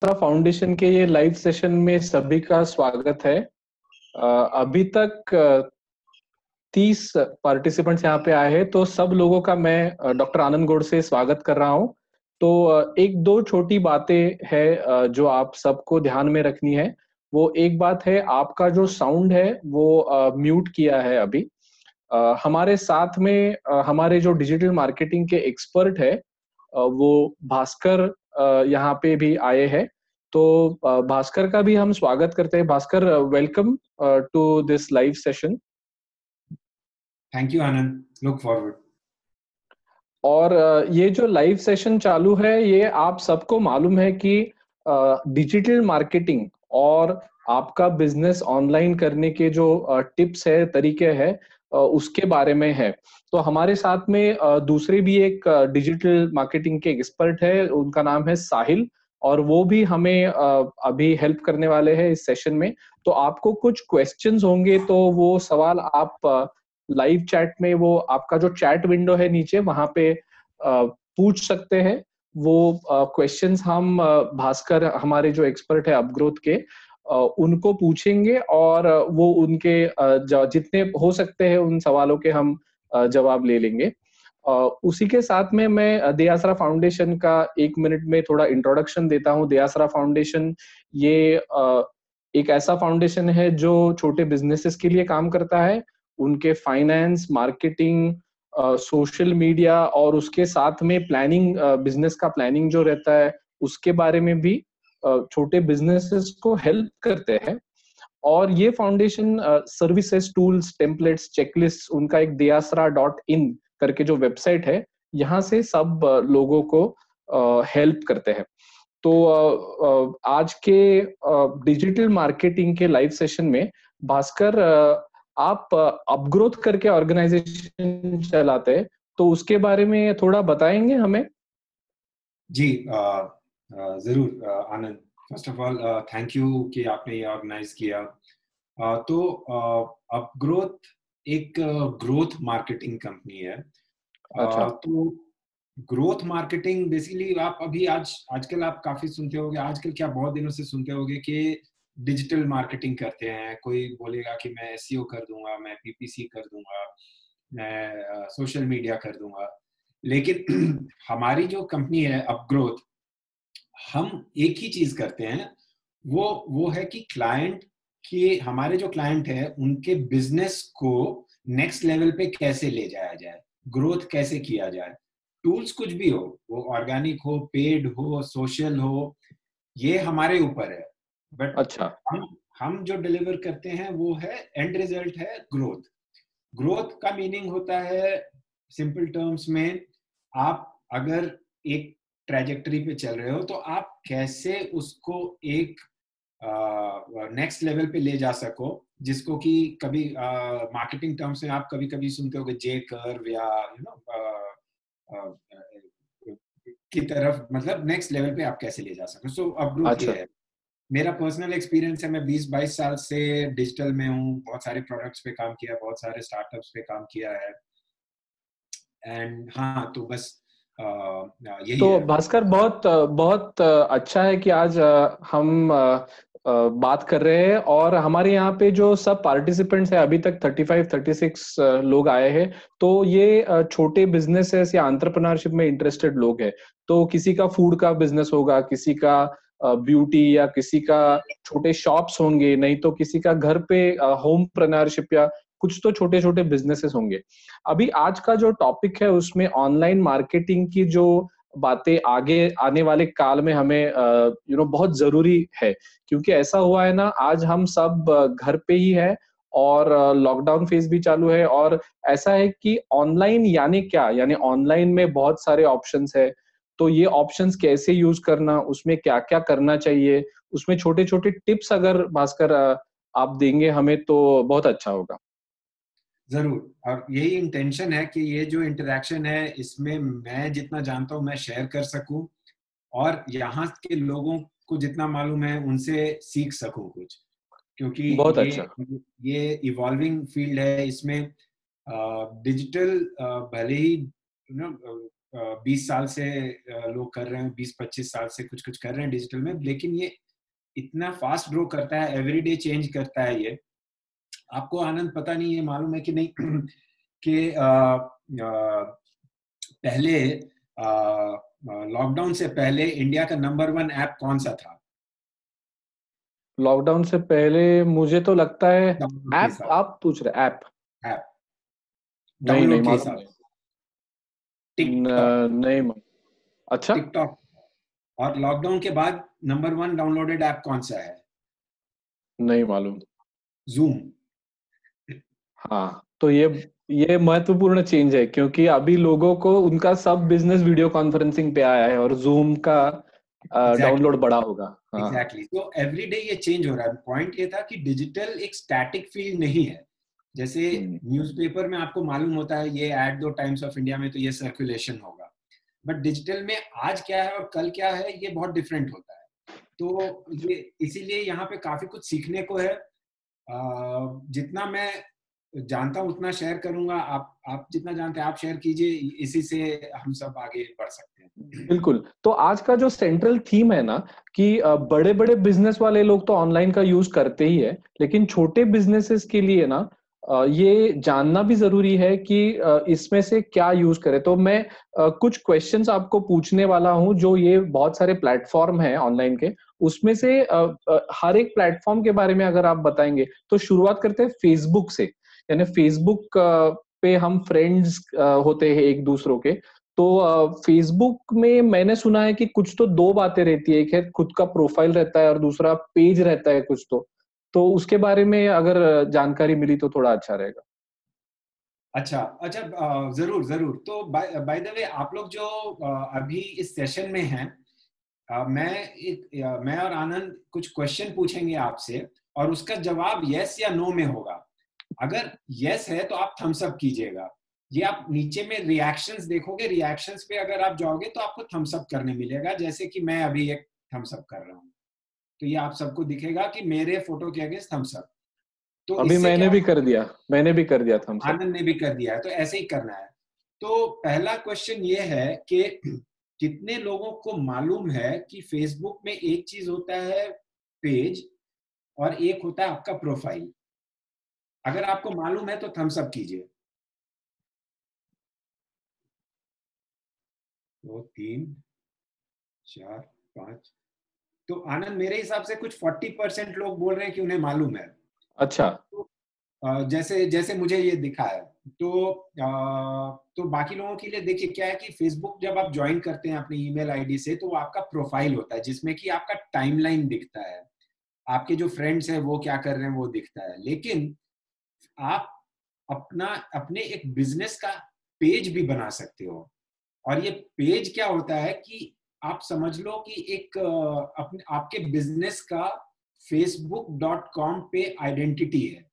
Foundation के ये live session में सभी का स्वागत है। अभी तक 30 पार्टिसिपेंट्स यहाँ पे आए हैं, तो सब लोगों का मैं डॉक्टर आनंद गौड़ से स्वागत कर रहा हूँ। तो एक दो छोटी बातें हैं जो आप सबको ध्यान में रखनी है। वो एक बात है, आपका जो साउंड है वो म्यूट किया है अभी। हमारे साथ में हमारे जो डिजिटल मार्केटिंग के एक्सपर्ट है वो भास्कर यहाँ पे भी आए हैं। तो भास्कर का भी हम स्वागत करते हैं। Bhaskar, welcome to this live session. Thank you Anand, look forward. और ये जो लाइव सेशन चालू है, ये आप सबको मालूम है कि डिजिटल मार्केटिंग और आपका बिजनेस ऑनलाइन करने के जो टिप्स है, तरीके हैं, उसके बारे में है। तो हमारे साथ में दूसरे भी एक डिजिटल मार्केटिंग के एक्सपर्ट है, उनका नाम है साहिल, और वो भी हमें अभी हेल्प करने वाले हैं इस सेशन में। तो आपको कुछ क्वेश्चंस होंगे, तो वो सवाल आप लाइव चैट में, वो आपका जो चैट विंडो है नीचे, वहां पे पूछ सकते हैं। वो क्वेश्चंस हम भास्कर, हमारे जो एक्सपर्ट है अपग्रोथ के, उनको पूछेंगे, और वो उनके जितने हो सकते हैं उन सवालों के हम जवाब ले लेंगे। उसी के साथ में मैं दयासरा फाउंडेशन का 1 मिनट में थोड़ा इंट्रोडक्शन देता हूँ। दयासरा फाउंडेशन ये एक ऐसा फाउंडेशन है जो छोटे बिजनेसेस के लिए काम करता है। उनके फाइनेंस, मार्केटिंग, सोशल मीडिया, और उसके साथ में प्लानिंग, बिजनेस का प्लानिंग जो रहता है, उसके बारे में भी छोटे बिजनेसेस को हेल्प करते हैं। और ये foundation services, tools, templates, checklist, उनका एक dayasra.in करके जो वेबसाइट है, यहाँ से सब लोगों को हेल्प करते हैं। तो आज के डिजिटल मार्केटिंग के लाइव सेशन में भास्कर, आप अपग्रोथ करके ऑर्गेनाइजेशन चलाते हैं, तो उसके बारे में थोड़ा बताएंगे हमें? जी, जरूर Anand. First of all thank you कि आपने ये ऑर्गेनाइज किया। तो अपग्रोथ एक ग्रोथ मार्केटिंग कंपनी है। अच्छा। तो ग्रोथ मार्केटिंग बेसिकली आप अभी आजकल आप काफी सुनते होंगे, आजकल क्या बहुत दिनों से सुनते होंगे कि डिजिटल मार्केटिंग करते हैं। कोई बोलेगा कि मैं एसईओ कर दूंगा, मैं पीपीसी कर दूंगा, मैं सोशल मीडिया कर दूंगा। लेकिन हमारी जो कंपनी है अपग्रोथ, हम एक ही चीज करते हैं। वो है कि क्लाइंट के, हमारे जो क्लाइंट है उनके बिजनेस को नेक्स्ट लेवल पे कैसे ले जाया जाए, ग्रोथ कैसे किया जाए। टूल्स कुछ भी हो, वो ऑर्गेनिक हो, पेड हो, सोशल हो, ये हमारे ऊपर है। बट अच्छा। हम जो डिलीवर करते हैं वो है, एंड रिजल्ट है ग्रोथ। ग्रोथ का मीनिंग होता है सिंपल टर्म्स में, आप अगर एक ट्रैजेक्टरी पे चल रहे हो तो आप कैसे उसको एक नेक्स्ट लेवल पे ले जा सको, जिसको कि कभी मार्केटिंग टर्म्स में आप कभी कभी सुनते होगे जे कर्व, या की तरफ, मतलब नेक्स्ट लेवल पे आप कैसे ले जा सको। सो अब ग्रोथ अच्छा। ये है। मेरा पर्सनल एक्सपीरियंस है, मैं 20-22 साल से डिजिटल में हूँ, बहुत सारे प्रोडक्ट्स पे काम किया, बहुत सारे स्टार्टअप्स पे काम किया है। एंड हाँ, तो बस यही तो है। भास्कर, बहुत बहुत अच्छा है कि आज हम बात कर रहे हैं, और हमारे यहाँ पे जो सब पार्टिसिपेंट्स हैं, अभी तक 35-36 लोग आए हैं। तो ये छोटे बिजनेसेस या एंटरप्रेन्योरशिप में इंटरेस्टेड लोग हैं। तो किसी का फूड का बिजनेस होगा, किसी का ब्यूटी, या किसी का छोटे शॉप्स होंगे, नहीं तो किसी का घर पे होम प्रेन्योरशिप, या कुछ तो छोटे छोटे बिजनेसेस होंगे। अभी आज का जो टॉपिक है, उसमें ऑनलाइन मार्केटिंग की जो बातें आगे आने वाले काल में हमें बहुत जरूरी है। क्योंकि ऐसा हुआ है ना, आज हम सब घर पे ही है, और लॉकडाउन फेज भी चालू है। और ऐसा है कि ऑनलाइन यानी क्या, यानी ऑनलाइन में बहुत सारे ऑप्शंस है। तो ये ऑप्शंस कैसे यूज करना, उसमें क्या क्या करना चाहिए, उसमें छोटे छोटे टिप्स अगर भास्कर आप देंगे हमें, तो बहुत अच्छा होगा। जरूर। और यही इंटेंशन है कि ये जो इंटरेक्शन है, इसमें मैं जितना जानता हूँ मैं शेयर कर सकूं, और यहाँ के लोगों को जितना मालूम है उनसे सीख सकूं कुछ। क्योंकि बहुत ये अच्छा। ये इवॉल्विंग फील्ड है। इसमें डिजिटल भले ही 20 साल से लोग कर रहे हैं, 20-25 साल से कुछ कुछ कर रहे हैं डिजिटल में, लेकिन ये इतना फास्ट ग्रो करता है, एवरीडे चेंज करता है ये। आपको आनंद पता नहीं, ये मालूम है कि नहीं कि पहले लॉकडाउन से पहले इंडिया का नंबर 1 ऐप कौन सा था? लॉकडाउन से पहले मुझे तो लगता है डाउनलोड के ऐप, हिसाब आप पूछ रहे ऐप? ऐप नहीं नहीं डाउनलोड के मालूम हिसाब नहीं। से। टिकटॉक। नहीं मालूम। अच्छा। टिकटॉक। और लॉकडाउन के बाद नंबर 1 डाउनलोडेड ऐप कौन सा है? नहीं मालूम। जूम। हाँ, तो ये महत्वपूर्ण चेंज है, क्योंकि अभी लोगों को उनका सब बिजनेस वीडियो कॉन्फ्रेंसिंग पे आया है और जूम का एग्जैक्टली। डाउनलोड बढ़ा होगा। हाँ हाँ। एग्जैक्टली, तो एवरीडे ये चेंज हो रहा है। पॉइंट ये था कि डिजिटल एक स्टैटिक फील्ड नहीं है। जैसे हम्म, न्यूज़पेपर में आपको मालूम होता है ये ऐड दो टाइम्स ऑफ इंडिया में तो ये सर्कुलेशन होगा, बट डिजिटल में आज क्या है और कल क्या है ये बहुत डिफरेंट होता है। तो ये इसीलिए यहाँ पे काफी कुछ सीखने को है। जितना मैं जानता हूँ उतना शेयर करूंगा। आप जितना जानते हैं आप शेयर कीजिए, इसी से हम सब आगे बढ़ सकते हैं। बिल्कुल। तो आज का जो सेंट्रल थीम है ना, कि बड़े बड़े बिजनेस वाले लोग तो ऑनलाइन का यूज करते ही है, लेकिन छोटे बिजनेसेस के लिए ना ये जानना भी जरूरी है कि इसमें से क्या यूज करें। तो मैं कुछ क्वेश्चंस आपको पूछने वाला हूं, जो ये बहुत सारे प्लेटफॉर्म हैं ऑनलाइन के, उसमें से हर एक प्लेटफॉर्म के बारे में अगर आप बताएंगे। तो शुरुआत करते हैं फेसबुक से। यानी फेसबुक पे हम फ्रेंड्स होते हैं एक दूसरों के। तो फेसबुक में मैंने सुना है कि कुछ तो दो बातें रहती है, एक है खुद का प्रोफाइल रहता है और दूसरा पेज रहता है कुछ तो उसके बारे में अगर जानकारी मिली तो थोड़ा अच्छा रहेगा। अच्छा अच्छा, जरूर जरूर। तो बाय द वे आप लोग जो अभी इस सेशन में हैं, मैं और आनंद कुछ क्वेश्चन पूछेंगे आपसे और उसका जवाब यस या नो में होगा। अगर यस है तो आप थम्स अप कीजिएगा। ये आप नीचे में रिएक्शंस देखोगे, रिएक्शंस पे अगर आप जाओगे तो आपको थम्स अप करने मिलेगा, जैसे कि मैं अभी एक थम्स अप कर रहा हूँ। तो ये आप सबको दिखेगा कि मेरे फोटो के अगेंस्ट थम्स अप। तो अभी इससे क्या मैंने भी होगा? कर दिया, मैंने भी कर दिया थम्स अप। आनंद ने भी कर दिया है, तो ऐसे ही करना है। तो पहला क्वेश्चन ये है कि कितने लोगों को मालूम है कि फेसबुक में एक चीज होता है पेज और एक होता है आपका प्रोफाइल? अगर आपको मालूम है तो थम्स अप कीजिए। 2 3 4 5। तो आनंद, मेरे हिसाब से कुछ 40% लोग बोल रहे हैं कि उन्हें मालूम है। अच्छा। तो जैसे जैसे मुझे ये दिखा है। तो तो बाकी लोगों के लिए देखिए क्या है कि फेसबुक जब आप ज्वाइन करते हैं अपनी ईमेल आईडी से, तो वो आपका प्रोफाइल होता है जिसमें कि आपका टाइमलाइन दिखता है, आपके जो फ्रेंड्स हैं वो क्या कर रहे हैं वो दिखता है। लेकिन आप अपना अपने एक बिजनेस का पेज भी बना सकते हो। और ये पेज क्या होता है कि आप समझ लो कि एक अपने आपके बिजनेस का facebook.com पे आइडेंटिटी है,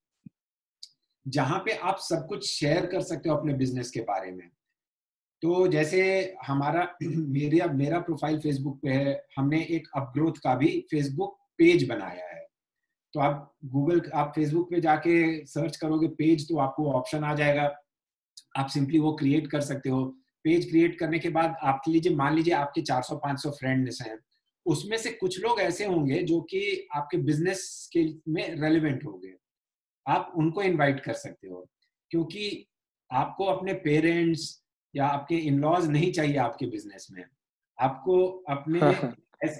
जहां पे आप सब कुछ शेयर कर सकते हो अपने बिजनेस के बारे में। तो जैसे हमारा मेरा प्रोफाइल फेसबुक पे है, हमने एक अपग्रोथ का भी फेसबुक पेज बनाया है। तो आप फेसबुक पे जाके सर्च करोगे पेज, तो आपको ऑप्शन आ जाएगा, आप सिंपली वो क्रिएट कर सकते हो। पेज क्रिएट करने के बाद आपके लीजिए, मान लीजिए आपके 400-500 फ्रेंड्स हैं, उसमें से कुछ लोग ऐसे होंगे जो कि आपके बिजनेस के में रेलिवेंट होंगे, आप उनको इनवाइट कर सकते हो। क्योंकि आपको अपने पेरेंट्स या आपके इन-लॉज नहीं चाहिए आपके बिजनेस में, आपको अपने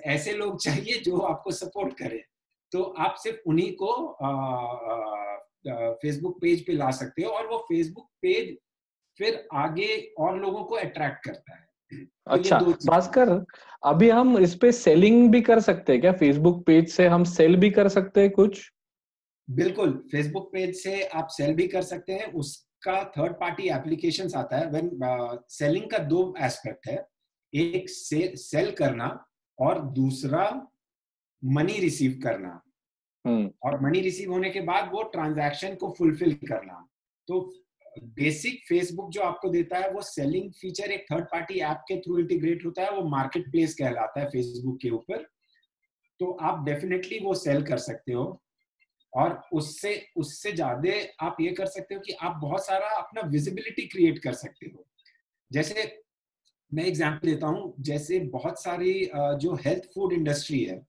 ऐसे लोग चाहिए जो आपको सपोर्ट करें। तो आप सिर्फ उन्हीं को फेसबुक पेज पे ला सकते हो, और वो फेसबुक पेज फिर आगे और लोगों को अट्रैक्ट करता है। तो ये अच्छा दो चीजें। भास्कर, अभी हम इस पे सेलिंग भी कर सकते हैं क्या? फेसबुक पेज से हम सेल भी कर सकते हैं कुछ? बिल्कुल, फेसबुक पेज से आप सेल भी कर सकते हैं। उसका थर्ड पार्टी एप्लीकेशंस आता है। व्हेन सेलिंग का दो एस्पेक्ट है, एक सेल करना और दूसरा मनी रिसीव करना। हम्म। और मनी रिसीव होने के बाद वो ट्रांजैक्शन को फुलफिल करना। तो बेसिक फेसबुक जो आपको देता है वो सेलिंग फीचर एक थर्ड पार्टी ऐप के थ्रू इंटीग्रेट होता है, वो मार्केट प्लेस कहलाता है फेसबुक के ऊपर। तो आप डेफिनेटली वो सेल कर सकते हो। और उससे उससे ज्यादा आप ये कर सकते हो कि आप बहुत सारा अपना विजिबिलिटी क्रिएट कर सकते हो। जैसे मैं एग्जांपल देता हूँ, जैसे बहुत सारी जो हेल्थ फूड इंडस्ट्री है,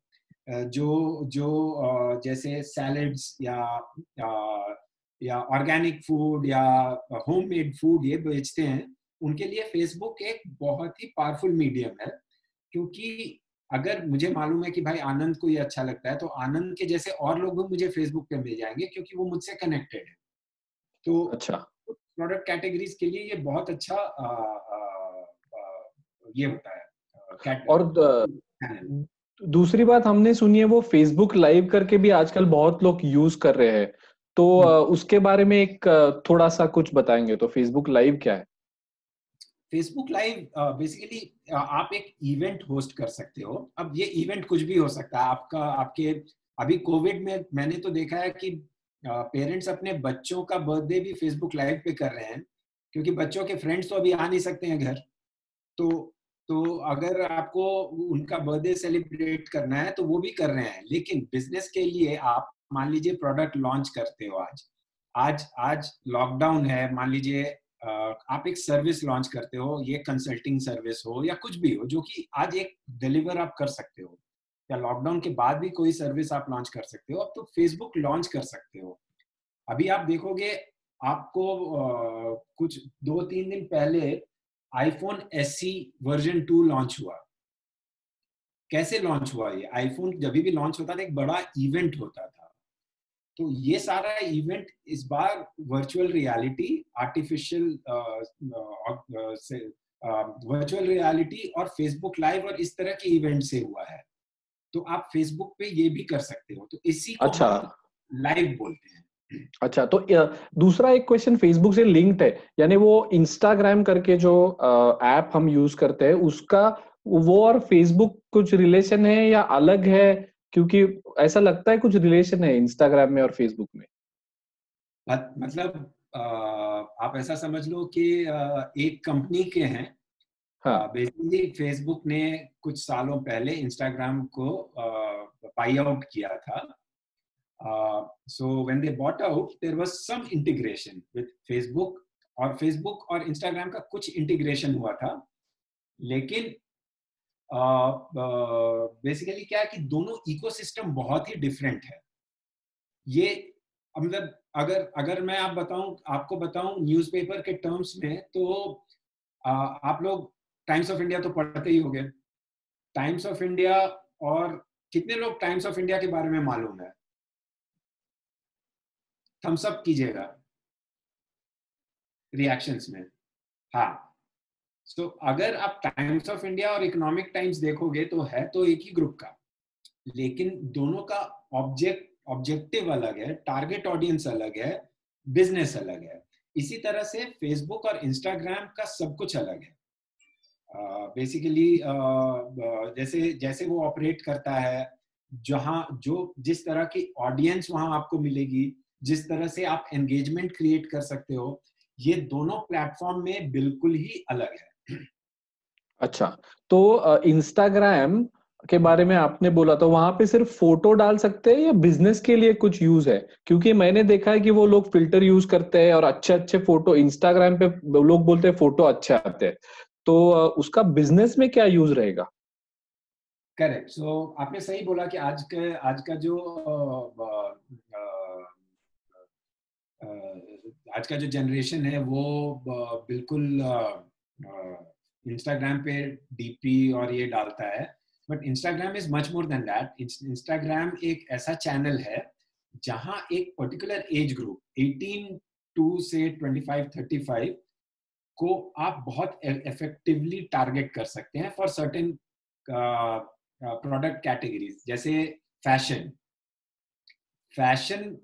जो जो जैसे सैलड्स या ऑर्गेनिक फूड या होममेड फूड ये बेचते हैं, उनके लिए फेसबुक एक बहुत ही पावरफुल मीडियम है। क्योंकि अगर मुझे मालूम है कि भाई आनंद को ये अच्छा लगता है, तो आनंद के जैसे और लोग भी मुझे फेसबुक पे मिल जाएंगे, क्योंकि वो मुझसे कनेक्टेड है। तो अच्छा। प्रोडक्ट कैटेगरीज के लिए ये बहुत अच्छा ये होता है और चैनल। दूसरी बात हमने सुनी है, वो फेसबुक लाइव करके भी आजकल बहुत लोग यूज कर रहे हैं। तो उसके बारे में एक थोड़ा सा कुछ बताएंगे? तो फेसबुक लाइव क्या है? फेसबुक लाइव बेसिकली आप एक इवेंट होस्ट कर सकते हो। अब ये इवेंट कुछ भी हो सकता है आपका, आपके अभी कोविड में मैंने तो देखा है कि पेरेंट्स अपने बच्चों का बर्थडे भी फेसबुक लाइव पे कर रहे हैं, क्योंकि बच्चों के फ्रेंड्स तो अभी आ नहीं सकते हैं घर। तो अगर आपको उनका बर्थडे सेलिब्रेट करना है तो वो भी कर रहे हैं। लेकिन बिजनेस के लिए आप मान लीजिए प्रोडक्ट लॉन्च करते हो, आज आज आज लॉकडाउन है, मान लीजिए आप एक सर्विस लॉन्च करते हो, ये कंसल्टिंग सर्विस हो या कुछ भी हो, जो कि आज एक डिलीवर आप कर सकते हो, या लॉकडाउन के बाद भी कोई सर्विस आप लॉन्च कर सकते हो, अब तो फेसबुक लॉन्च कर सकते हो। अभी आप देखोगे, आपको कुछ 2-3 दिन पहले आईफोन एसई वर्जन 2 लॉन्च हुआ। कैसे लॉन्च हुआ? ये आईफोन जब भी लॉन्च होता था एक बड़ा इवेंट होता था। तो ये सारा इवेंट इस बार virtual reality, artificial virtual reality और फेसबुक लाइव और इस तरह के इवेंट से हुआ है। तो आप फेसबुक पे ये भी कर सकते हो, तो इसी को अच्छा। हम लाइव बोलते हैं। अच्छा, तो दूसरा एक क्वेश्चन फेसबुक से लिंक्ड है, यानी वो इंस्टाग्राम करके जो ऐप हम यूज करते हैं उसका, वो और फेसबुक कुछ रिलेशन है या अलग है? क्योंकि ऐसा लगता है कुछ रिलेशन है इंस्टाग्राम में और फेसबुक में। मतलब आप ऐसा समझ लो कि एक कंपनी के हैं। हाँ। बेसिकली फेसबुक ने कुछ सालों पहले इंस्टाग्राम को बाई आउट किया था। So when they bought out there was some integration with Facebook, और फेसबुक और इंस्टाग्राम का कुछ इंटीग्रेशन हुआ था। लेकिन बेसिकली क्या है कि दोनों इकोसिस्टम बहुत ही डिफरेंट है। ये मतलब अगर अगर मैं आपको बताऊं न्यूज़पेपर के टर्म्स में, तो आप लोग टाइम्स ऑफ इंडिया तो पढ़ते ही होंगे। टाइम्स ऑफ इंडिया, और कितने लोग टाइम्स ऑफ इंडिया के बारे में मालूम है? थम्स अप कीजिएगा रिएक्शंस में। हाँ। सो अगर आप टाइम्स ऑफ इंडिया और इकोनॉमिक टाइम्स देखोगे तो है तो एक ही ग्रुप का, लेकिन दोनों का ऑब्जेक्टिव अलग है, टारगेट ऑडियंस अलग है, बिजनेस अलग है। इसी तरह से फेसबुक और इंस्टाग्राम का सब कुछ अलग है। बेसिकली जैसे जैसे वो ऑपरेट करता है, जहां जो जिस तरह की ऑडियंस वहां आपको मिलेगी, जिस तरह से आप एंगेजमेंट क्रिएट कर सकते हो, ये दोनों प्लेटफॉर्म में बिल्कुल ही अलग है। अच्छा, तो इंस्टाग्राम के बारे में आपने बोला, तो वहां पे सिर्फ फोटो डाल सकते हैं या बिजनेस के लिए कुछ यूज है? क्योंकि मैंने देखा है कि वो लोग फिल्टर यूज करते हैं और अच्छे अच्छे फोटो इंस्टाग्राम पे लोग बोलते हैं फोटो अच्छे आते हैं। तो उसका बिजनेस में क्या यूज रहेगा? करेक्ट। सो आपने सही बोला कि आज का जो अ, आज का जो जनरेशन है वो बिल्कुल इंस्टाग्राम पे डीपी और ये डालता है। But Instagram is much more than that. Instagram एक ऐसा चैनल है जहां एक पर्टिकुलर एज ग्रुप 18 टू से 25-35 को आप बहुत इफेक्टिवली टारगेट कर सकते हैं फॉर सर्टेन प्रोडक्ट कैटेगरीज। जैसे फैशन। फैशन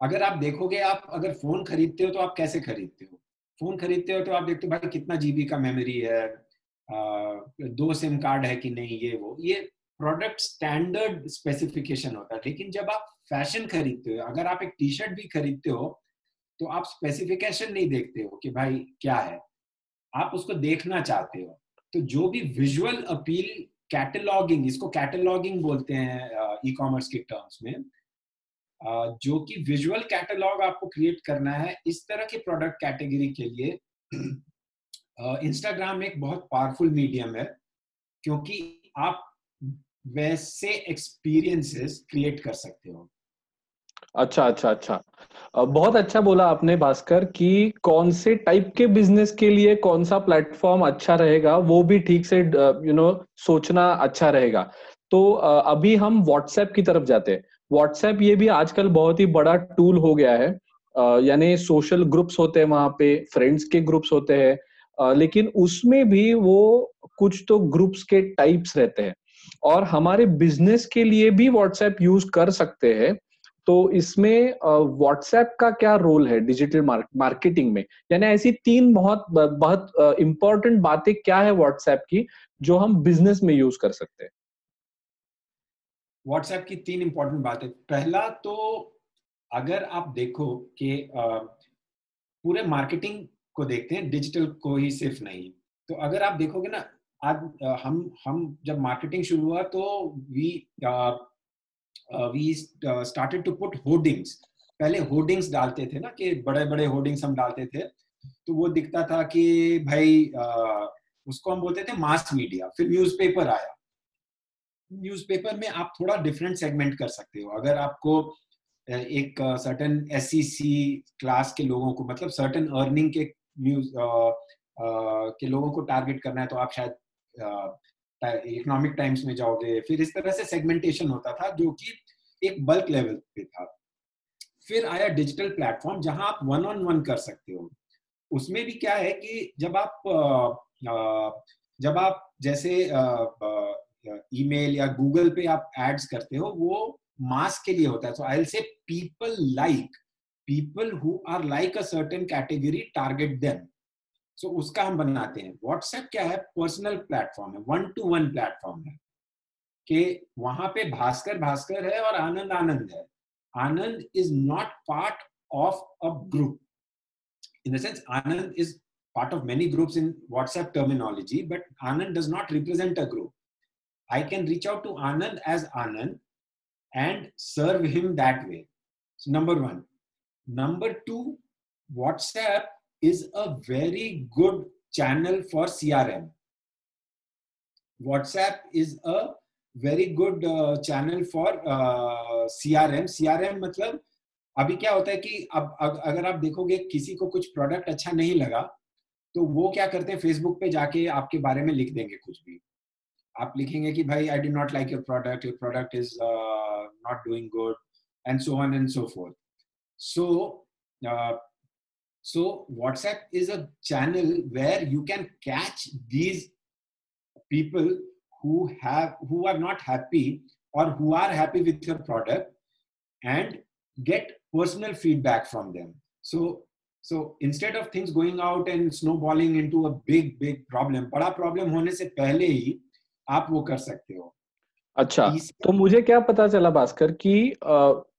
अगर आप देखोगे, आप अगर फोन खरीदते हो तो आप कैसे खरीदते हो? फोन खरीदते हो तो आप देखते हो भाई कितना जीबी का मेमोरी है, 2 सिम कार्ड है कि नहीं, ये प्रोडक्ट स्टैंडर्ड स्पेसिफिकेशन होता है। लेकिन जब आप फैशन खरीदते हो, अगर आप एक टी शर्ट भी खरीदते हो, तो आप स्पेसिफिकेशन नहीं देखते हो कि भाई क्या है, आप उसको देखना चाहते हो। तो जो भी विजुअल अपील, कैटलॉगिंग, इसको कैटलॉगिंग बोलते हैं ई कॉमर्स के टर्म्स में, जो कि विजुअल कैटलॉग आपको क्रिएट करना है इस तरह के प्रोडक्ट कैटेगरी के लिए। इंस्टाग्राम एक बहुत पावरफुल मीडियम है, क्योंकि आप वैसे एक्सपीरियंसेस क्रिएट कर सकते हो। अच्छा अच्छा अच्छा। बहुत अच्छा बोला आपने भास्कर कि कौन से टाइप के बिजनेस के लिए कौन सा प्लेटफॉर्म अच्छा रहेगा, वो भी ठीक से सोचना अच्छा रहेगा। तो अभी हम व्हाट्सएप की तरफ जाते हैं। व्हाट्सएप ये भी आजकल बहुत ही बड़ा टूल हो गया है। यानी सोशल ग्रुप्स होते हैं वहां पे, फ्रेंड्स के ग्रुप्स होते हैं, लेकिन उसमें भी वो कुछ तो ग्रुप्स के टाइप्स रहते हैं, और हमारे बिजनेस के लिए भी व्हाट्सएप यूज कर सकते हैं। तो इसमें व्हाट्सएप का क्या रोल है डिजिटल मार्केटिंग में? यानी ऐसी तीन बहुत बहुत इंपॉर्टेंट बातें क्या है व्हाट्सएप की जो हम बिजनेस में यूज कर सकते हैं? व्हाट्सएप की 3 इंपॉर्टेंट बातें। पहला तो अगर आप देखो कि पूरे मार्केटिंग को देखते हैं, डिजिटल को ही सिर्फ नहीं। तो अगर आप देखोगे ना, आज हम जब मार्केटिंग शुरू हुआ तो we we started to put hoardings. पहले होर्डिंग्स डालते थे ना, कि बड़े बड़े होर्डिंग्स हम डालते थे, तो वो दिखता था कि भाई उसको हम बोलते थे मास मीडिया। फिर न्यूज़पेपर आया। न्यूज़पेपर में आप थोड़ा डिफरेंट सेगमेंट कर सकते हो। अगर आपको एक सर्टेन एसईसी क्लास के लोगों को, मतलब सर्टेन अर्निंग के न्यूज के लोगों को टारगेट करना है, तो आप शायद इकोनॉमिक टाइम्स में जाओगे। फिर इस तरह से सेगमेंटेशन होता था, जो कि एक बल्क लेवल पे था। फिर आया डिजिटल प्लेटफॉर्म, जहां आप वन ऑन वन कर सकते हो। उसमें भी क्या है कि जब आप जैसे ईमेल या गूगल पे आप एड्स करते हो, वो मास के लिए होता है। So I will say people who are like a certain category, target them. So उसका हम बनाते हैं। व्हाट्सएप क्या है? पर्सनल प्लेटफॉर्म है, वन टू वन प्लेटफॉर्म है, कि वहां पे भास्कर भास्कर है और आनंद आनंद है। Anand is not part of a group. In the sense, Anand is part of many groups in WhatsApp terminology, but Anand does not represent a group. I can reach out to Anand as Anand and serve him that way. So number one. Number two, WhatsApp is a very good channel for CRM. WhatsApp is a very good channel for CRM. CRM मतलब अभी क्या होता है कि अब अगर आप देखोगे किसी को कुछ प्रोडक्ट अच्छा नहीं लगा, तो वो क्या करते हैं, फेसबुक पे जाके आपके बारे में लिख देंगे कुछ भी। आप लिखेंगे कि भाई I did not like your product is not doing good, and so on and so fourth. So WhatsApp is a channel where you can catch these people who are not happy or who are happy with your product, and get personal feedback from them. So instead of things going out and snowballing into a big problem, बड़ा problem होने से पहले ही आप वो कर सकते हो। अच्छा, तो मुझे क्या पता चला भास्कर कि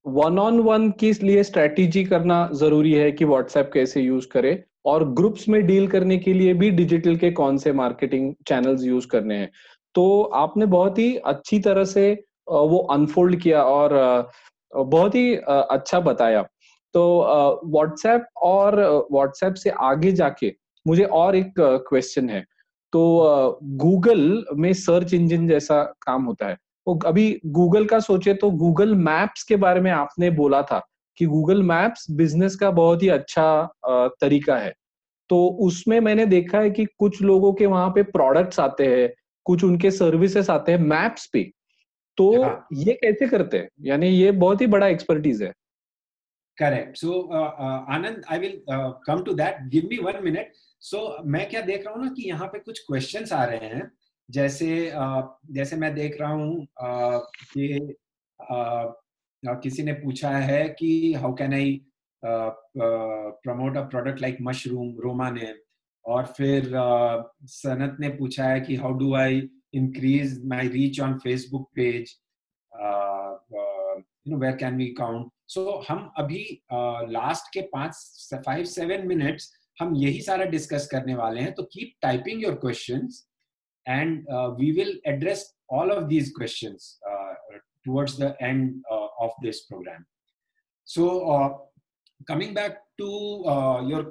वन ऑन वन के लिए स्ट्रेटेजी करना जरूरी है कि व्हाट्सएप कैसे यूज करे, और ग्रुप्स में डील करने के लिए भी डिजिटल के कौन से मार्केटिंग चैनल्स यूज करने हैं। तो आपने बहुत ही अच्छी तरह से वो अनफोल्ड किया, और बहुत ही अच्छा बताया। तो व्हाट्सएप और व्हाट्सएप से आगे जाके मुझे और एक क्वेश्चन है। तो गूगल में सर्च इंजन जैसा काम होता है। तो अभी गूगल का सोचे तो गूगल मैप्स के बारे में आपने बोला था कि गूगल मैप्स बिजनेस का बहुत ही अच्छा तरीका है। तो उसमें मैंने देखा है कि कुछ लोगों के वहां पे प्रोडक्ट्स आते हैं, कुछ उनके सर्विसेज आते हैं मैप्स पे। तो हाँ, ये कैसे करते हैं? यानी ये बहुत ही बड़ा एक्सपर्टीज है। Correct. So Anand, I will come to that, give me 1 minute. So मैं क्या देख रहा हूँ ना, कि यहाँ पे कुछ क्वेश्चंस आ रहे हैं। जैसे जैसे मैं देख रहा हूँ कि किसी ने पूछा है कि how can I promote a product like mushroom, Roma ने। और फिर सनत ने पूछा है कि how do I increase my reach on Facebook page, where can we count. So हम अभी लास्ट के 5-7 मिनट्स हम यही सारा डिस्कस करने वाले हैं। तो keep typing your questions, and we will address all of these questions towards the end of this program. So coming back to your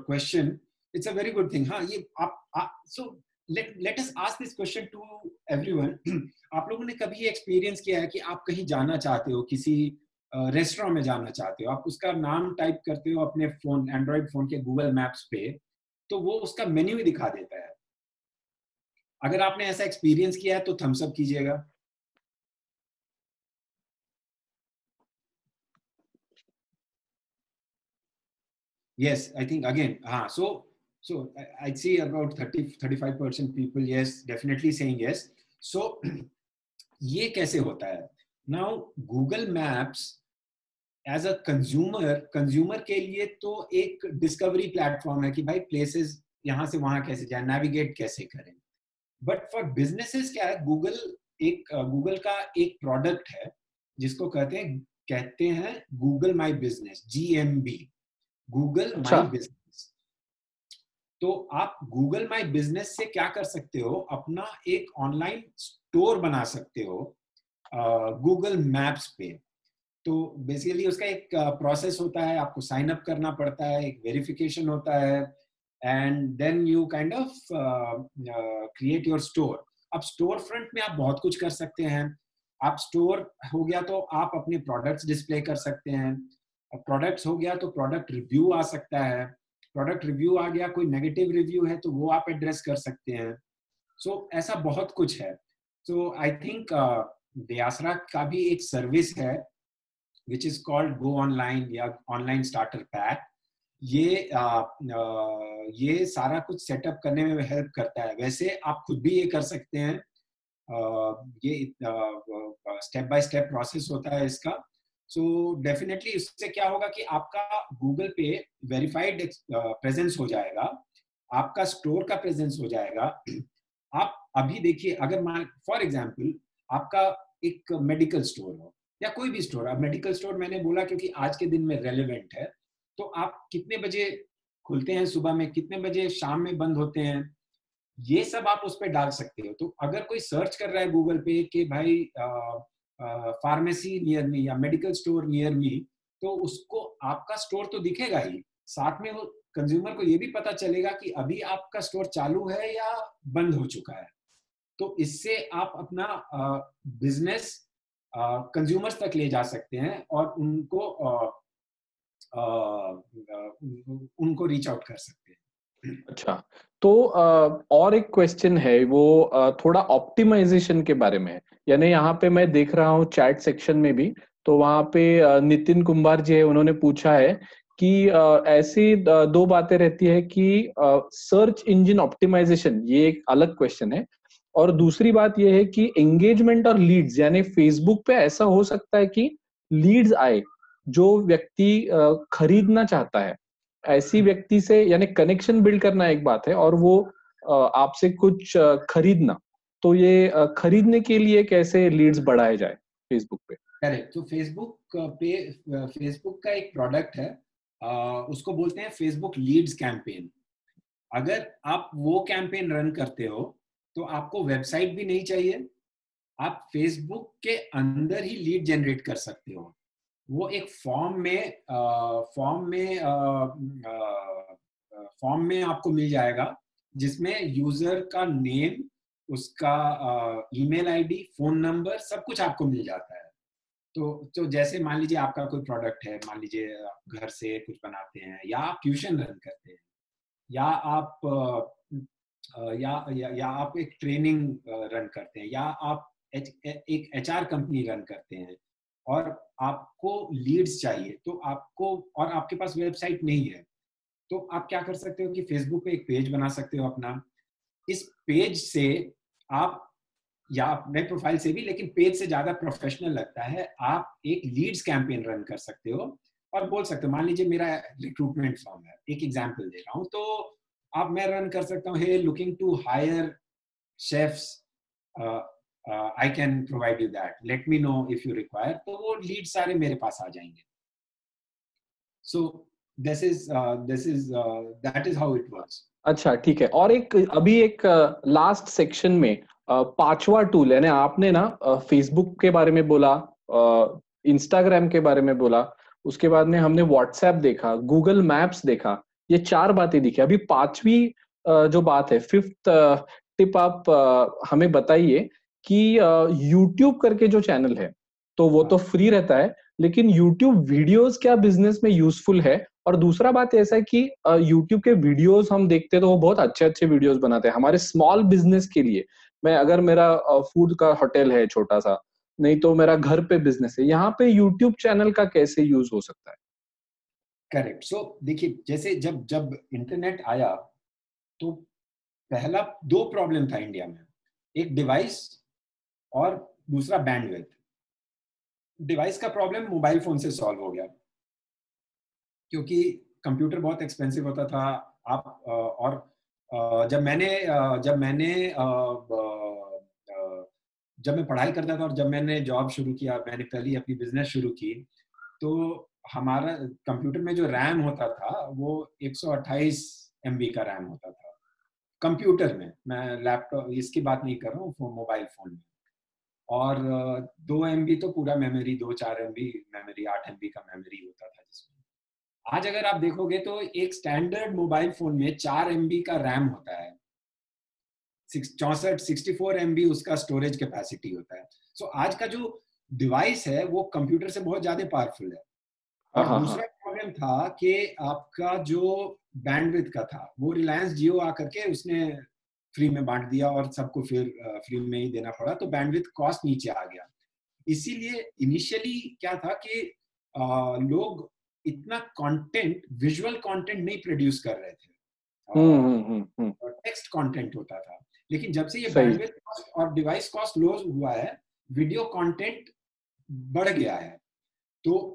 question, it's a very good thing. हाँ, ये आप so let us ask this question to everyone. आप लोगों ने कभी ये experience किया है कि आप कहीं जाना चाहते हो, किसी रेस्टोरेंट में जाना चाहते हो, आप उसका नाम टाइप करते हो अपने फोन, एंड्रॉइड फोन के गूगल मैप्स पे, तो वो उसका मेन्यू ही दिखा देता है। अगर आपने ऐसा एक्सपीरियंस किया है तो थम्स अप कीजिएगा। Yes, I think again, so I see about 35% people, yes, definitely saying yes. So ये कैसे होता है? Now Google Maps as a consumer के लिए तो एक डिस्कवरी प्लेटफॉर्म है कि भाई प्लेसेस यहाँ से वहां कैसे जाए, नेविगेट कैसे करें। बट फॉर बिजनेसेस क्या है, गूगल का एक प्रोडक्ट है जिसको कहते हैं Google my business, GMB, Google अच्छा। My business. तो आप गूगल माई बिजनेस से क्या कर सकते हो, अपना एक ऑनलाइन स्टोर बना सकते हो गूगल मैप्स पे। तो बेसिकली उसका एक प्रोसेस होता है, आपको साइन अप करना पड़ता है, एक वेरिफिकेशन होता है, and then you kind of create your store. अब स्टोर फ्रंट में आप बहुत कुछ कर सकते हैं। आप स्टोर हो गया तो आप अपने प्रोडक्ट्स डिस्प्ले कर सकते हैं, प्रोडक्ट्स हो गया तो प्रोडक्ट रिव्यू आ सकता है, प्रोडक्ट रिव्यू आ गया, कोई नेगेटिव रिव्यू है तो वो आप एड्रेस कर सकते हैं। सो ऐसा बहुत कुछ है। सो आई थिंक दयासरा का भी एक सर्विस है which is called Go Online या ऑनलाइन स्टार्टर पैक। ये सारा कुछ सेटअप करने में हेल्प करता है। वैसे आप खुद भी ये कर सकते हैं, ये स्टेप बाय स्टेप प्रोसेस होता है इसका। सो डेफिनेटली इससे क्या होगा कि आपका गूगल पे वेरीफाइड प्रेजेंस हो जाएगा, आपका स्टोर का प्रेजेंस हो जाएगा। आप अभी देखिए, अगर फॉर एग्जाम्पल आपका एक मेडिकल स्टोर हो या कोई भी स्टोर, अब मेडिकल स्टोर मैंने बोला क्योंकि आज के दिन में रेलेवेंट है, तो आप कितने बजे खुलते हैं सुबह में, कितने बजे शाम में बंद होते हैं, ये सब आप उस पर डाल सकते हो। तो अगर कोई सर्च कर रहा है गूगल पे कि भाई फार्मेसी नियर मी या मेडिकल स्टोर नियर मी, तो उसको आपका स्टोर तो दिखेगा ही, साथ में वो कंज्यूमर को ये भी पता चलेगा कि अभी आपका स्टोर चालू है या बंद हो चुका है। तो इससे आप अपना बिजनेस कंज्यूमर्स तक ले जा सकते हैं और उनको रीच आउट कर सकते हैं। अच्छा, तो और एक क्वेश्चन है, वो थोड़ा ऑप्टिमाइजेशन के बारे में है। यानी यहाँ पे मैं देख रहा हूँ चैट सेक्शन में भी, तो वहाँ पे नितिन कुंभार जी है, उन्होंने पूछा है कि ऐसी दो बातें रहती है कि सर्च इंजन ऑप्टिमाइजेशन, ये एक अलग क्वेश्चन है, और दूसरी बात ये है कि एंगेजमेंट और लीड्स, यानी फेसबुक पे ऐसा हो सकता है कि लीड्स आए, जो व्यक्ति खरीदना चाहता है, ऐसी व्यक्ति से, यानी कनेक्शन बिल्ड करना एक बात है, और वो आपसे कुछ खरीदना, तो ये खरीदने के लिए कैसे लीड्स बढ़ाए जाए फेसबुक पे? करेक्ट। तो फेसबुक का एक प्रोडक्ट है, उसको बोलते हैं फेसबुक लीड्स कैंपेन। अगर आप वो कैंपेन रन करते हो तो आपको वेबसाइट भी नहीं चाहिए, आप फेसबुक के अंदर ही लीड जनरेट कर सकते हो। वो एक फॉर्म में आपको मिल जाएगा, जिसमें यूजर का नेम, उसका ईमेल आईडी, फोन नंबर, सब कुछ आपको मिल जाता है। तो जैसे मान लीजिए आपका कोई प्रोडक्ट है, मान लीजिए आप घर से कुछ बनाते हैं, या आप ट्यूशन रन करते हैं, या आप या आप एक ट्रेनिंग रन करते हैं, या आप एक HR कंपनी रन करते हैं, और आपको लीड्स चाहिए, तो आपको, और आपके पास वेबसाइट नहीं है, तो आप क्या कर सकते हो कि फेसबुक पे एक पेज बना सकते हो अपना। इस पेज से आप, या अपने प्रोफाइल से भी, लेकिन पेज से ज्यादा प्रोफेशनल लगता है, आप एक लीड्स कैंपेन रन कर सकते हो और बोल सकते हो, मान लीजिए मेरा रिक्रूटमेंट फॉर्म है, एक एग्जांपल दे रहा हूँ, तो अब मैं रन कर सकता हूँ, he looking to hire chefs, I can provide you that, let me know if you require, तो वो लीड सारे मेरे पास आ जाएंगे। So this is that is how it works. अच्छा, ठीक है। और एक अभी एक लास्ट सेक्शन में पांचवा टूल, यानी आपने ना फेसबुक के बारे में बोला, इंस्टाग्राम के बारे में बोला, उसके बाद में हमने व्हाट्सएप देखा, गूगल मैप्स देखा, ये 4 बातें दिखी। अभी 5वीं जो बात है, 5th टिप आप हमें बताइए कि यूट्यूब करके जो चैनल है, तो वो तो फ्री रहता है, लेकिन यूट्यूब वीडियोस क्या बिजनेस में यूजफुल है? और दूसरा बात ऐसा है कि यूट्यूब के वीडियोस हम देखते हैं तो वो बहुत अच्छे-अच्छे वीडियोस बनाते हैं हमारे स्मॉल बिजनेस के लिए। मैं अगर मेरा फूड का होटल है छोटा सा, नहीं तो मेरा घर पे बिजनेस है, यहाँ पे यूट्यूब चैनल का कैसे यूज हो सकता है? करेक्ट। सो देखिए, जैसे जब जब इंटरनेट आया तो पहला दो प्रॉब्लम था इंडिया में, एक डिवाइस और दूसरा बैंडविड्थ। डिवाइस का प्रॉब्लम मोबाइल फोन से सॉल्व हो गया, क्योंकि कंप्यूटर बहुत एक्सपेंसिव होता था। आप और जब मैं पढ़ाई करता था और जब मैंने जॉब शुरू किया, मैंने पहली अपनी बिजनेस शुरू की, तो हमारा कंप्यूटर में जो रैम होता था वो 128 एमबी का रैम होता था कंप्यूटर में। मैं लैपटॉप इसकी बात नहीं कर रहा हूँ, मोबाइल फोन में। और 2 एमबी तो पूरा मेमोरी, 2-4 एमबी मेमोरी, 8 एमबी का मेमोरी होता था जिसमें। आज अगर आप देखोगे तो एक स्टैंडर्ड मोबाइल फोन में 4 एमबी का रैम होता है, 64 एमबी उसका स्टोरेज कैपेसिटी होता है। सो आज का जो डिवाइस है वो कंप्यूटर से बहुत ज्यादा पावरफुल है। हाँ और हाँ हाँ। दूसरा प्रॉब्लम था कि आपका जो बैंडविड्थ का था वो रिलायंस जियो आकर के उसने फ्री में बांट दिया और सबको फिर फ्री में ही देना पड़ा, तो बैंडविड्थ कॉस्ट नीचे आ गया। इसीलिए इनिशियली क्या था कि लोग इतना कंटेंट, विजुअल कंटेंट नहीं प्रोड्यूस कर रहे थे, हम्म। टेक्स्ट कंटेंट होता था। लेकिन जब से ये सही। बैंडविड्थ कॉस्ट और डिवाइस कॉस्ट लो हुआ है, वीडियो कंटेंट बढ़ गया है। तो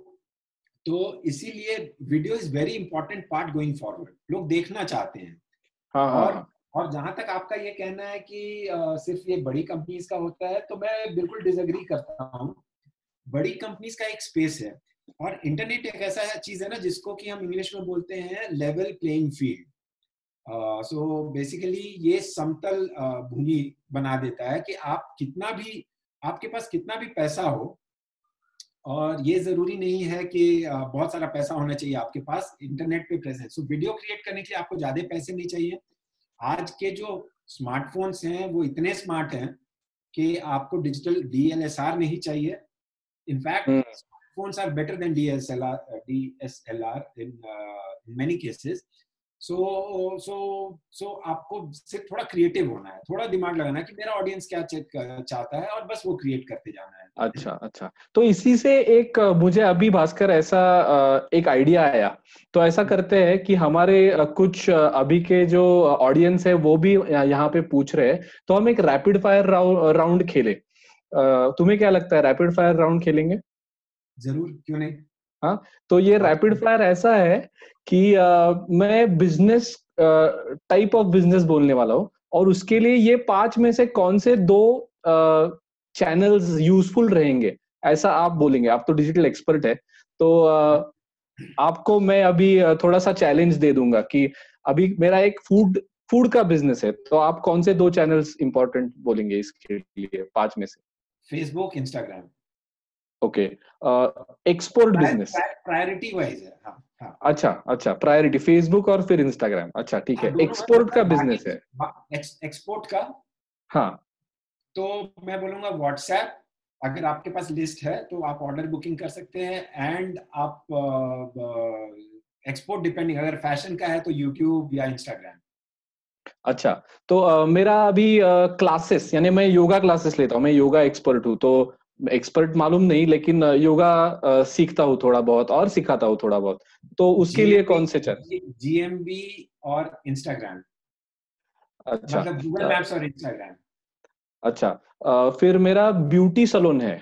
तो इसीलिए video is very important part going forward, लोग देखना चाहते हैं। हाँ हाँ और हाँ। और जहां तक आपका ये कहना है कि सिर्फ ये बड़ी कंपनीज का होता है, तो मैं बिल्कुल डिसएग्री करता हूँ। बड़ी कंपनीज का एक स्पेस है, और इंटरनेट एक ऐसा चीज है ना जिसको कि हम इंग्लिश में बोलते हैं level playing field. So basically ये समतल भूमि बना देता है कि आप कितना भी, आपके पास कितना भी पैसा हो, और ये जरूरी नहीं है कि बहुत सारा पैसा होना चाहिए आपके पास इंटरनेट पे प्रेजेंस। सो वीडियो क्रिएट करने के लिए आपको ज्यादा पैसे नहीं चाहिए। आज के जो स्मार्टफोन्स हैं वो इतने स्मार्ट हैं कि आपको डिजिटल डीएलएसआर नहीं चाहिए। In fact hmm. Smartphones are better than DSLR in many cases. So so so आपको सिर्फ थोड़ा क्रिएटिव होना है, थोड़ा दिमाग लगाना है कि मेरा ऑडियंस क्या चाहता है, और बस वो क्रिएट करते जाना है। अच्छा अच्छा। तो इसी से एक मुझे अभी भास्कर ऐसा एक आइडिया आया। तो ऐसा करते हैं कि हमारे कुछ अभी के जो ऑडियंस है वो भी यहाँ पे पूछ रहे हैं, तो हम एक रैपिड फायर राउंड खेले। तुम्हें क्या लगता है, रैपिड फायर राउंड खेलेंगे? जरूर, क्यों नहीं। हाँ। तो ये रैपिड फायर ऐसा है कि मैं बिजनेस टाइप ऑफ बिजनेस बोलने वाला हूँ, और उसके लिए ये 5 में से कौन से 2 चैनल्स यूजफुल रहेंगे, ऐसा आप बोलेंगे। आप तो डिजिटल एक्सपर्ट है, तो आपको मैं अभी थोड़ा सा चैलेंज दे दूंगा कि अभी मेरा एक फूड फूड का बिजनेस है, तो आप कौन से 2 चैनल्स इंपॉर्टेंट बोलेंगे इसके लिए 5 में से? Facebook, Instagram. Okay. Export business. Priority wise है, हाँ हाँ। अच्छा अच्छा, प्रायोरिटी फेसबुक और फिर इंस्टाग्राम। अच्छा ठीक हाँ, है, दोनों है, एक्सपोर्ट का मतलब बिजनेस है। एक्सपोर्ट का। हाँ। तो मैं बोलूंगा व्हाट्सएप। अगर आपके पास लिस्ट है तो आप ऑर्डर बुकिंग कर सकते हैं। एंड आप एक्सपोर्ट डिपेंडिंग, अगर फैशन का है तो यूट्यूब या इंस्टाग्राम। अच्छा। तो मेरा अभी क्लासेस, यानी मैं योगा क्लासेस लेता हूँ, मैं योगा एक्सपर्ट हूँ, तो एक्सपर्ट मालूम नहीं, लेकिन योगा सीखता हूँ थोड़ा बहुत और सिखाता हूँ थोड़ा बहुत। तो उसके लिए कौन से चैनल? जीएमबी और इंस्टाग्राम, अच्छा। मतलब गूगल अ, मैप्स और इंस्टाग्राम। अच्छा। फिर मेरा ब्यूटी सलून है।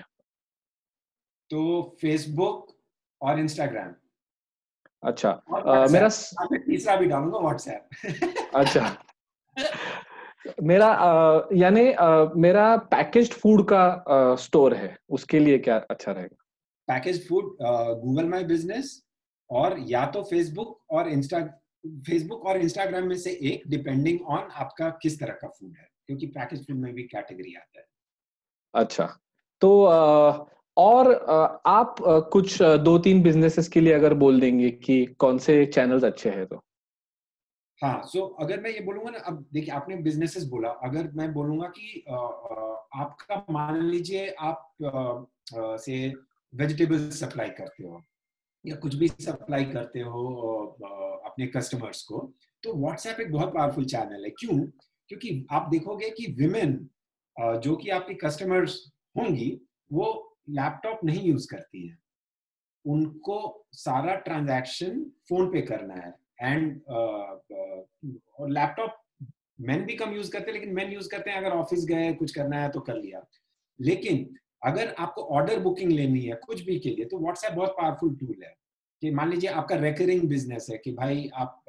तो फेसबुक और इंस्टाग्राम अच्छा। और मेरा व्हाट्सएप। हाँ, मैं तीसरा भी डालूंगा, व्हाट्सएप। अच्छा। मेरा यानी मेरा पैकेज्ड फूड का स्टोर है, उसके लिए क्या अच्छा रहेगा? Package food, Google my business, और या तो फेसबुक और इंस्टाग्राम में से एक, डिपेंडिंग ऑन आपका किस तरह का फूड है, क्योंकि पैकेज फूड में भी कैटेगरी आता है। अच्छा। तो और आप कुछ 2-3 बिजनेसेस के लिए अगर बोल देंगे कि कौन से चैनल्स अच्छे हैं तो? हाँ, सो अगर मैं ये बोलूंगा ना, अब देखिए आपने बिजनेसेस बोला, अगर मैं बोलूंगा कि आपका मान लीजिए आप से वेजिटेबल्स सप्लाई करते हो या कुछ भी सप्लाई करते हो अपने कस्टमर्स को, तो व्हाट्सएप एक बहुत पावरफुल चैनल है। क्यों? क्योंकि आप देखोगे कि विमेन जो कि आपकी कस्टमर्स होंगी, वो लैपटॉप नहीं यूज करती है, उनको सारा ट्रांजैक्शन फोन पे करना है। एंड और लैपटॉप मेन भी कम यूज करते हैं, लेकिन मेन यूज करते हैं अगर ऑफिस गए कुछ करना है तो कर लिया। लेकिन अगर आपको ऑर्डर बुकिंग लेनी है कुछ भी के लिए, तो व्हाट्सएप बहुत पावरफुल टूल है। कि मान लीजिए आपका रेकरिंग बिजनेस है कि भाई आप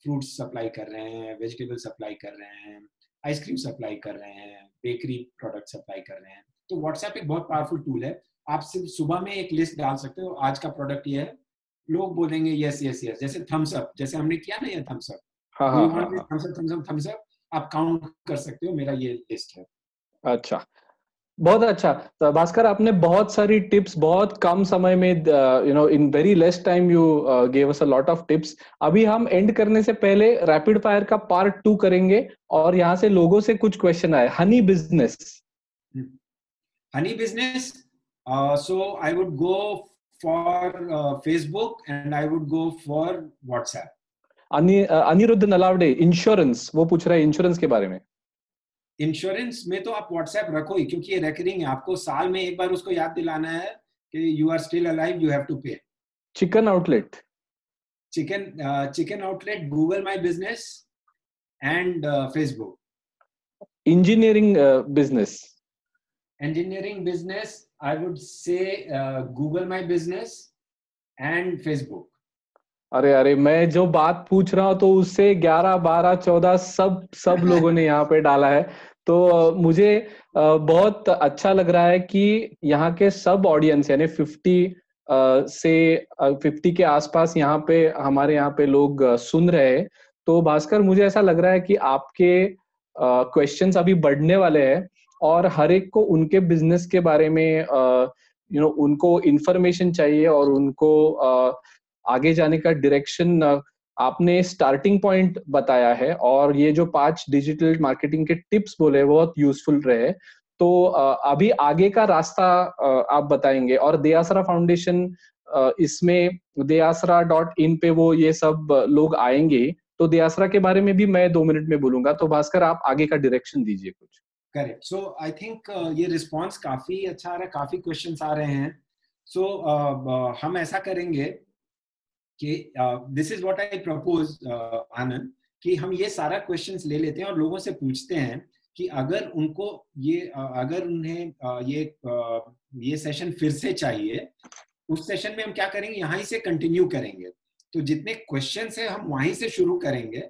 फ्रूट्स सप्लाई कर रहे हैं, वेजिटेबल सप्लाई कर रहे हैं, आइसक्रीम सप्लाई कर रहे हैं, बेकरी प्रोडक्ट सप्लाई कर रहे हैं, तो व्हाट्सएप एक बहुत पावरफुल टूल है। आप सिर्फ सुबह में एक लिस्ट डाल सकते हो, आज का प्रोडक्ट ये है, लोग बोलेंगे यस यस यस, जैसे थम्स अप, जैसे हमने किया ना ये थम्स अप, हाँ डू हाँ यू हाँ वांट दिस हाँ। Thumbs up thumbs up thumbs up, आप काउंट कर सकते हो, मेरा ये लिस्ट है। अच्छा, बहुत अच्छा। तो भास्कर, आपने बहुत सारी टिप्स बहुत कम समय में, in very less time you gave us a lot of tips. अभी हम एंड करने से पहले रैपिड फायर का पार्ट 2 करेंगे, और यहाँ से लोगों से कुछ क्वेश्चन आए। Honey business, Honey business. So I would go for Facebook and I would go for WhatsApp. Aniruddh Nalawade, insurance, वो पूछ रहा है इंश्योरेंस के बारे में। इंश्योरेंस में तो आप WhatsApp रखो ही, क्योंकि ये रेकरिंग है, आपको साल में एक बार उसको याद दिलाना है कि you are still alive, you have to pay. Chicken outlet, chicken outlet, Google my business and Facebook. Engineering business, Engineering business, I would say Google My Business and Facebook. अरे अरे, मैं जो बात पूछ रहा हूँ तो उससे 11 12 14 सब सब लोगों ने यहाँ पे डाला है। तो मुझे बहुत अच्छा लग रहा है कि यहाँ के सब ऑडियंस, यानी 50 से 50 के आसपास यहाँ पे, हमारे यहाँ पे लोग सुन रहे हैं। तो भास्कर, मुझे ऐसा लग रहा है कि आपके क्वेश्चंस अभी बढ़ने वाले हैं, और हर एक को उनके बिजनेस के बारे में उनको इंफॉर्मेशन चाहिए, और उनको आगे जाने का डायरेक्शन आपने स्टार्टिंग पॉइंट बताया है, और ये जो 5 डिजिटल मार्केटिंग के टिप्स बोले बहुत यूजफुल रहे। तो अभी आगे का रास्ता आप बताएंगे, और दयासरा फाउंडेशन इसमें dayasra.in पे वो ये सब लोग आएंगे, तो दयासरा के बारे में भी मैं 2 मिनट में बोलूंगा। तो भास्कर, आप आगे का डायरेक्शन दीजिए कुछ। करेक्ट। सो आई थिंक ये रिस्पॉन्स काफी अच्छा आ रहा है, काफी क्वेश्चंस आ रहे हैं। सो हम ऐसा करेंगे कि this is what I propose Anand, कि हम ये सारा क्वेश्चंस ले लेते हैं और लोगों से पूछते हैं कि अगर उनको ये अगर उन्हें ये सेशन फिर से चाहिए, उस सेशन में हम क्या करेंगे, यहीं से कंटिन्यू करेंगे। तो जितने क्वेश्चंस हैं हम वहीं से शुरू करेंगे।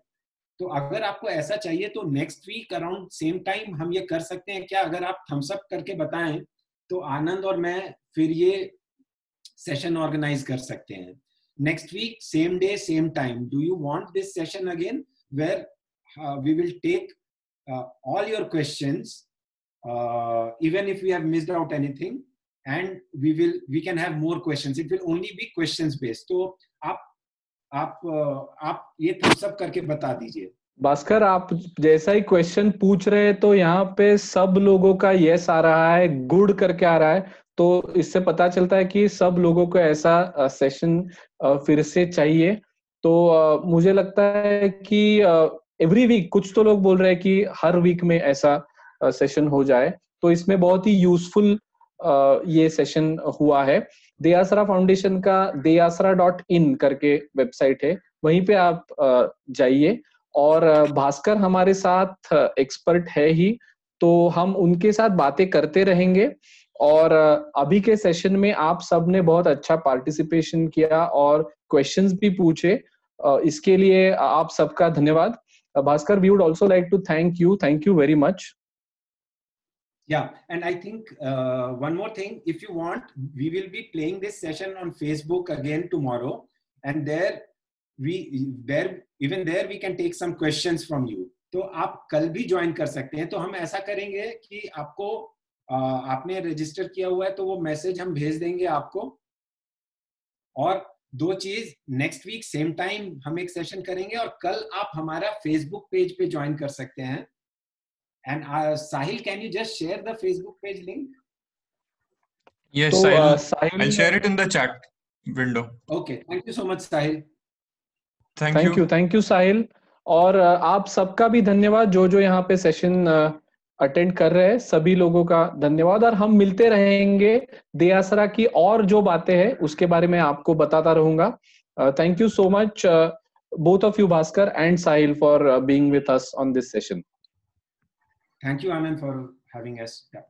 तो अगर आपको ऐसा चाहिए तो next week around same time हम ये कर सकते हैं क्या, अगर आप थम्स अप करके बताएं तो आनंद और मैं फिर ये सेशन ऑर्गेनाइज कर सकते हैं। Next week same day same time, do you want this session again, where we will take all your questions, even if we have missed out anything, and we can have more questions, it will only be questions based. तो आप ये thumbs up करके बता दीजिए। भास्कर, आप जैसा ही question पूछ रहे हैं तो यहाँ पे सब लोगों का यस आ रहा है, गुड करके आ रहा है। तो इससे पता चलता है कि सब लोगों को ऐसा सेशन फिर से चाहिए। तो मुझे लगता है कि एवरी वीक, कुछ तो लोग बोल रहे हैं कि हर वीक में ऐसा सेशन हो जाए। तो इसमें बहुत ही यूजफुल ये सेशन हुआ है। दयासरा फाउंडेशन का dayasra.in करके वेबसाइट है, वहीं पे आप जाइए। और भास्कर हमारे साथ एक्सपर्ट है ही, तो हम उनके साथ बातें करते रहेंगे। और अभी के सेशन में आप सब ने बहुत अच्छा पार्टिसिपेशन किया और क्वेश्चंस भी पूछे, इसके लिए आप सबका धन्यवाद। Bhaskar, we would also like to thank you very much. Yeah, and I think one more thing, if you want, we will be playing this session on Facebook again tomorrow, and there we can take some questions from you. तो आप कल भी join कर सकते हैं। तो हम ऐसा करेंगे कि आपको आपने रजिस्टर किया हुआ है तो वो मैसेज हम भेज देंगे आपको, और दो चीज, नेक्स्ट वीक सेम टाइम हम एक सेशन करेंगे और कल आप हमारा फेसबुक पेज पे ज्वाइन कर सकते हैं. And Sahil, can you just share the Facebook page link? Yes, तो I'll Sahil, share it in the chat window. Okay, thank you so much Sahil. Thank you. Thank you Sahil. और आप सबका भी धन्यवाद जो जो यहाँ पे सेशन अटेंड कर रहे हैं, सभी लोगों का धन्यवाद. और हम मिलते रहेंगे, दे आसरा की और जो बातें हैं उसके बारे में आपको बताता रहूंगा. Thank you so much both of you, Bhaskar and Sahil, for being with us on this session. Thank you, Anand, for having us. Yeah.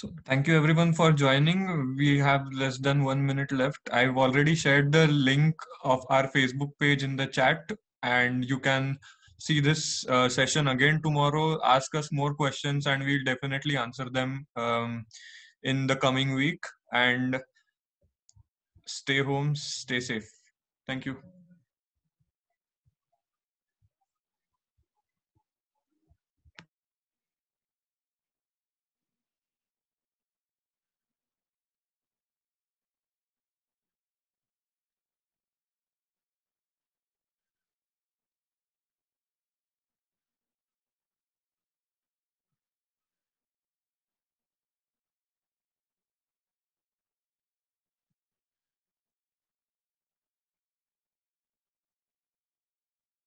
So thank you everyone for joining. We have less than 1 minute left. I've already shared the link of our Facebook page in the chat, and you can see this session again tomorrow. Ask us more questions and we'll definitely answer them in the coming week. And stay home, stay safe. Thank you.